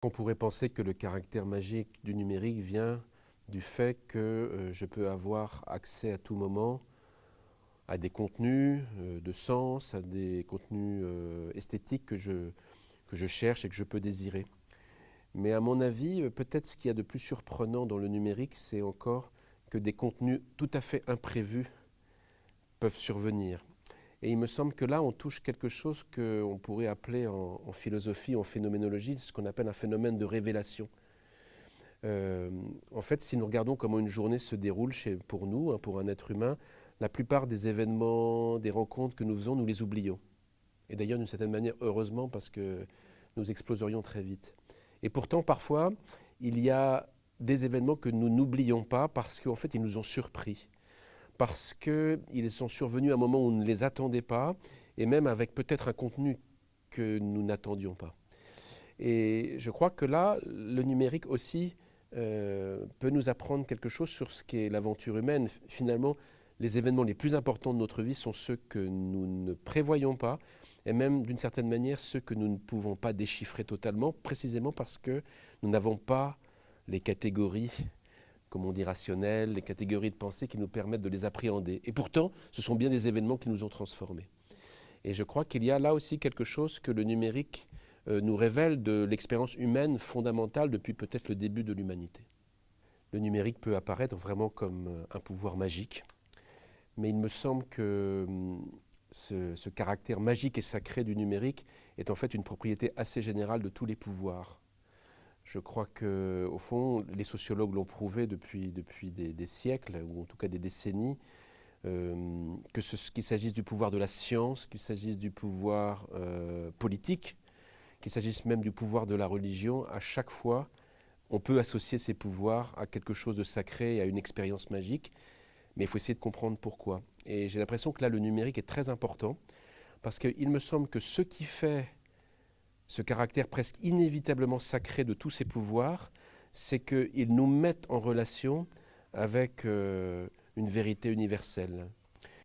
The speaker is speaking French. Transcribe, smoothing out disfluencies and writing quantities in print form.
On pourrait penser que le caractère magique du numérique vient du fait que je peux avoir accès à tout moment à des contenus de sens, à des contenus esthétiques que je cherche et que je peux désirer. Mais à mon avis, peut-être ce qu'il y a de plus surprenant dans le numérique, c'est encore que des contenus tout à fait imprévus peuvent survenir. Et il me semble que là, on touche quelque chose qu'on pourrait appeler en philosophie, en phénoménologie, ce qu'on appelle un phénomène de révélation. En fait, si nous regardons comment une journée se déroule pour nous, pour un être humain, la plupart des événements, des rencontres que nous faisons, nous les oublions. Et d'ailleurs, d'une certaine manière, heureusement, parce que nous exploserions très vite. Et pourtant, parfois, il y a des événements que nous n'oublions pas parce qu'en fait, ils nous ont surpris. Parce qu'ils sont survenus à un moment où on ne les attendait pas, et même avec peut-être un contenu que nous n'attendions pas. Et je crois que là, le numérique aussi peut nous apprendre quelque chose sur ce qu'est l'aventure humaine. Finalement, les événements les plus importants de notre vie sont ceux que nous ne prévoyons pas, et même d'une certaine manière ceux que nous ne pouvons pas déchiffrer totalement, précisément parce que nous n'avons pas les catégories, comme on dit, rationnelles, les catégories de pensée qui nous permettent de les appréhender. Et pourtant, ce sont bien des événements qui nous ont transformés. Et je crois qu'il y a là aussi quelque chose que le numérique nous révèle de l'expérience humaine fondamentale depuis peut-être le début de l'humanité. Le numérique peut apparaître vraiment comme un pouvoir magique, mais il me semble que ce caractère magique et sacré du numérique est en fait une propriété assez générale de tous les pouvoirs. Je crois qu'au fond, les sociologues l'ont prouvé depuis des siècles, ou en tout cas des décennies, qu'il s'agisse du pouvoir de la science, qu'il s'agisse du pouvoir politique, qu'il s'agisse même du pouvoir de la religion, à chaque fois, on peut associer ces pouvoirs à quelque chose de sacré et à une expérience magique, mais il faut essayer de comprendre pourquoi. Et j'ai l'impression que là, le numérique est très important, parce qu'il me semble que ce qui fait ce caractère presque inévitablement sacré de tous ces pouvoirs, c'est qu'ils nous mettent en relation avec une vérité universelle.